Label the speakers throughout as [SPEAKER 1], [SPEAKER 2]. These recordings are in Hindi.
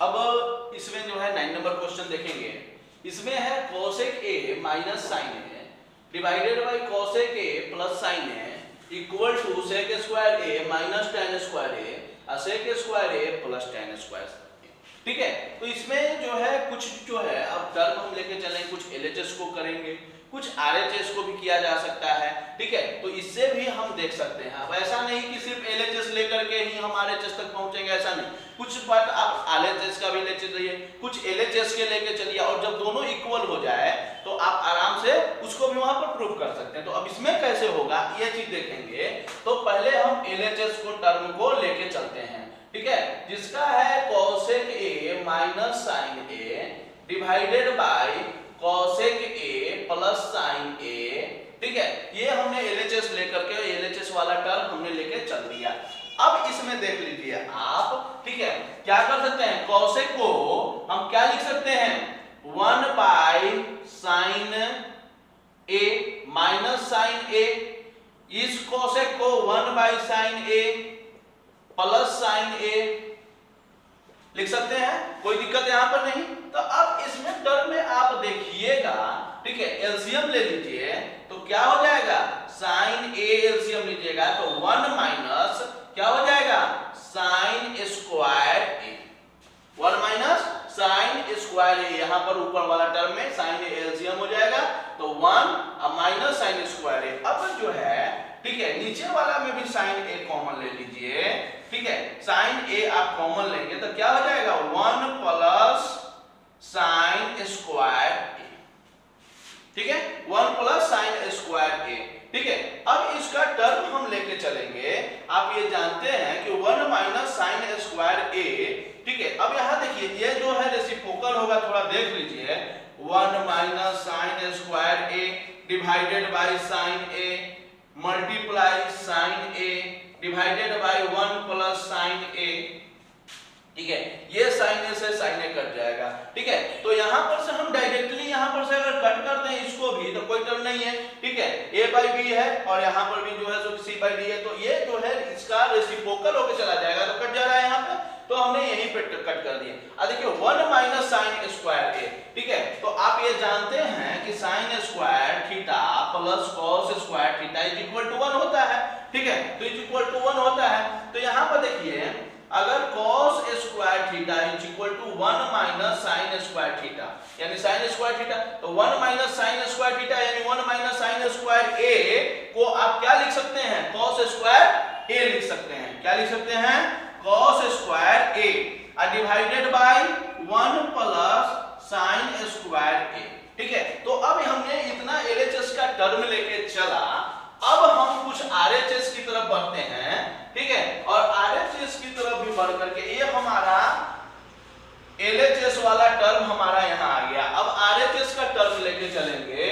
[SPEAKER 1] अब इसमें जो है 9 नंबर क्वेश्चन देखेंगे। इसमें है cosec A minus sine A divided by cosec A plus sine A equal to sec square A minus tan square A और sec square A plus tan square. ठीक है, तो इसमें जो है कुछ जो है अब टर्म हम लेके चलेंगे, कुछ एलएचएस को करेंगे, कुछ आरएचएस को भी किया जा सकता है। ठीक है, तो इससे भी हम देख सकते हैं। अब ऐसा नहीं कि सिर्फ एलएचएस लेकर के ही हम आरएचएस तक पहुंचेंगे, ऐसा नहीं। कुछ बात आप आरएचएस का भी ले चलिए, कुछ एलएचएस के लेके चलिए, और जब दोनों इक्वल हो जाए तो आप आराम से उसको भी वहां पर प्रूव कर सकते हैं। तो अब इसमें कैसे होगा ये चीज देखेंगे। तो पहले हम एलएचएस को टर्म को लेके चलते हैं। ठीक है, जिसका है cosec A minus sine A divided by cosec A plus sine A. ठीक है, ये हमने एलएचएस लेकर के एलएचएस वाला टर्म हमने लेके चल दिया। अब इसमें देख लीजिए आप, ठीक है, क्या कर सकते हैं, कोसेक को हम क्या लिख सकते हैं, 1 by sine A minus sine A. इस कोसेक को 1 by sine A plus sine A लिख सकते हैं, कोई दिक्कत यहां पर नहीं। तो अब इसमें टर्म में आप देखिएगा, ठीक है, एलसीएम ले लीजिए तो क्या हो जाएगा, साइन ए एलसीएम लीजिएगा तो 1 माइनस क्या हो जाएगा, साइन स्क्वायर ए, 1 माइनस साइन स्क्वायर ए। यहां पर ऊपर वाला टर्म में साइन ए एलसीएम हो जाएगा तो 1 माइनस साइन स्क्वायर ए। अब जो है, ठीक है, नीचे वाला में भी साइन ए कॉमन ले लीजिए। ठीक है, साइन ए आप कॉमन लेंगे तो क्या हो जाएगा, 1 प्लस साइन स्क्वायर ए। ठीक है, 1 प्लस साइन स्क्वायर ए। ठीक है, अब इसका टर्म हम लेके चलेंगे। आप ये जानते हैं कि 1 माइनस साइन स्क्वायर ए। ठीक है, अब यहां देखिए ये जो है रेसिप्रोकल होगा, थोड़ा देख लीजिए, 1 minus sine square A divided by sine A multiply sine A divided by 1 plus sine A. ठीक है, ये साइन ए से साइन ए कट जाएगा। ठीक है, तो यहां पर से हम डायरेक्टली यहां पर से अगर कट कर दें इसको भी तो कोई टर्म नहीं है। ठीक है, a बाय b है और यहां पर भी जो है सो c बाय d है, तो ये जो है इसका रेसिप्रोकल होके चला जाएगा, तो कट जा रहा है यहां पे, तो हमने यहीं पे कट कर दिया। अब देखिए 1 माइनस साइन स्क्वायर ए। ठीक है, तो आप ये जानते हैं कि sine square theta plus cos square theta is equal to 1 होता है। ठीक है, तो इज इक्वल टू 1 होता है। तो यहां पर देखिए अगर cos square theta is equal to 1 minus sine square theta, यानी साइन स्क्वायर थीटा, तो 1 माइनस साइन स्क्वायर थीटा यानी 1 माइनस साइन स्क्वायर ए को आप क्या लिख सकते हैं, cos स्क्वायर ए लिख सकते हैं। क्या लिख सकते हैं, cos square A divided by 1 plus sine square A. ठीक है, तो अब हमने इतना एलएचएस का टर्म लेके चला। अब हम कुछ आरएचएस की तरफ बढ़ते हैं। ठीक है, और आरएचएस की तरफ भी बढ़ करके ये हमारा एलएचएस वाला टर्म हमारा यहां आ गया। अब आरएचएस का टर्म लेके चलेंगे।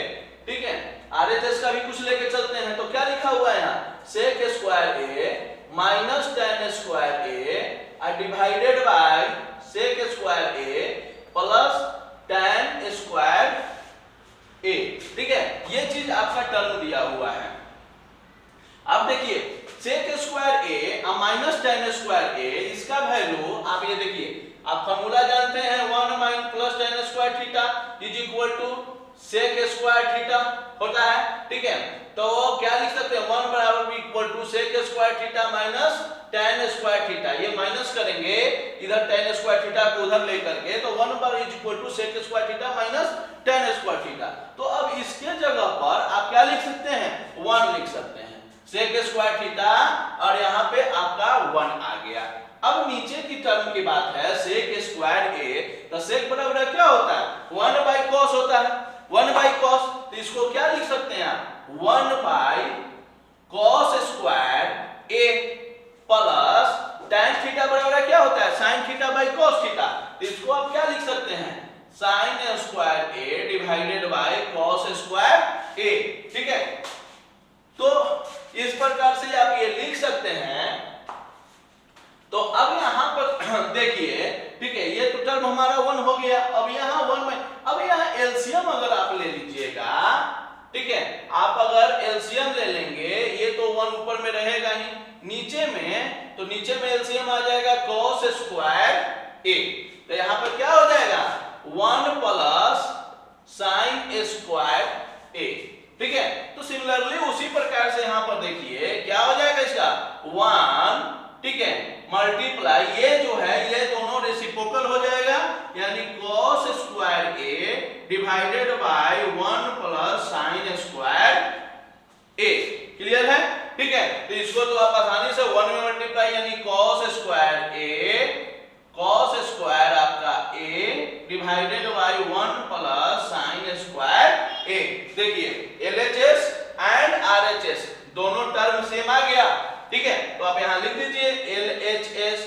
[SPEAKER 1] ठीक है, आरएचएस का भी कुछ लेके चलते हैं। तो क्या लिखा हुआ है यहां, sec square A minus tan square A divided by sec square A plus tan square A. ठीक है, ये चीज आपका टर्म दिया हुआ है। अब देखिए सेक square A minus tan square ए, इसका वैल्यू आप ये देखिए, आप फॉर्मूला जानते हैं 1 minus plus tan square theta is equal to sec square theta होता है। ठीक है, तो क्या लिख सकते हैं, 1 बराबर equal to sec square theta minus tan square theta. ये माइनस करेंगे इधर टेन स्क्वायर थीटा को उधर लेकर के, तो 1 पर is equal to sec square theta minus tan square theta. तो अब इसके जगह पर आप क्या लिख सकते हैं, 1 लिख सकते हैं, सेक स्क्वायर थीटा, और यहाँ पे आपका 1 आ गया। अब नीचे की टर्म की बात है सेक स्क्वायर ए, तो सेक बराबर क्या होता है, 1 बाय कॉस होता है, 1 बाय कॉस। तो इसको क्या लिख सकते हैं आप, 1 by cos square A plus tan theta बराबर क्या होता है, sin theta by cos theta. तो इसको आप क्या लिख सकते हैं, sin square a divided by cos square a। ठीक है, तो इस प्रकार से आप ये लिख सकते हैं। तो अब यहां पर देखिए, ठीक है, ये तो टर्म हमारा 1 हो गया। अब यहां 1 में, अब यहां एलसीएम अगर आप ले लीजिएगा, ठीक है, आप अगर एलसीएम ले लेंगे, ये तो 1 ऊपर में रहेगा ही, नीचे में, तो नीचे में एलसीएम आ जाएगा cos स्क्वायर a। तो यहाँ पर क्या हो जाएगा 1 प्लस साइन स्क्वायर ए, ठीक है। तो सिमिलरली उसी प्रकार से यहाँ पर देखिए क्या हो जाएगा इसका 1, ठीक है, मल्टीप्लाई ये जो है ये दोनों रेसिप्रोकल हो जाएगा, यानी cos square a divided by 1 plus sine square a। Clear है, ठीक है। तो इसको तो आप आसानी से 1 में मल्टीप्लाई यानी cos square a, cos square आपका a divided by 1 plus sine square a। देखिए LHS एंड RHS दोनों टर्म सेम आ गया, ठीक है। तो आप यहां लिख दीजिए LHS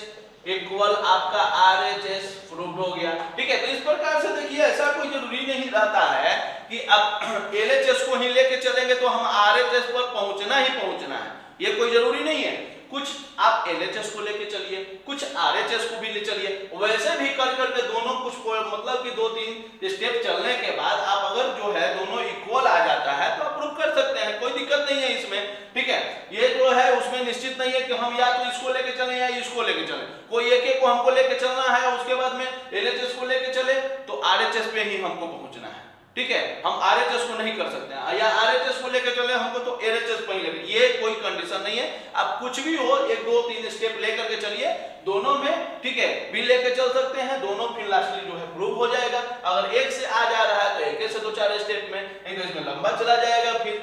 [SPEAKER 1] इक्वल आपका RHS, प्रूव्ड हो गया, ठीक है। तो इस प्रकार से देखिए ऐसा कोई जरूरी नहीं रहता है कि अब LHS को ही लेके चलेंगे तो हम RHS पर पहुंचना ही पहुंचना है, ये कोई जरूरी नहीं है। कुछ आप LHS को लेके चलिए, कुछ RHS को भी ले चलिए, वैसे भी कर करके दोनों कुछ मतलब कि 2-3 स्टेप चलने के बाद आप अगर जो है दोनों इक्वल आ जाता है तो आप प्रूव कर सकते हैं, कोई दिक्कत नहीं है इसमें, ठीक है। ये जो है उसमें निश्चित नहीं है कि हम या तो इसको लेके चलें या इसको लेके चलें, कोई एक को हमको लेके चलना है, उसके बाद में LHS को लेके चले तो RHS पे ही हमको पहुंचना है, ठीक है। हम RHS को नहीं कर सकते हैं, या RHS को लेके चले हमको तो LHS पे ही लेके, ये कोई कंडीशन नहीं है। आप कुछ भी हो 1-2-3 स्टेप लेकर के चलिए दोनों में, ठीक है, भी लेके चल सकते हैं दोनों, फिर लास्टली जो है प्रूव हो जाएगा। अगर एक से आ जा रहा है तो एक से 2-4 स्टेप में, इसमें लंबा चला जाएगा, फिर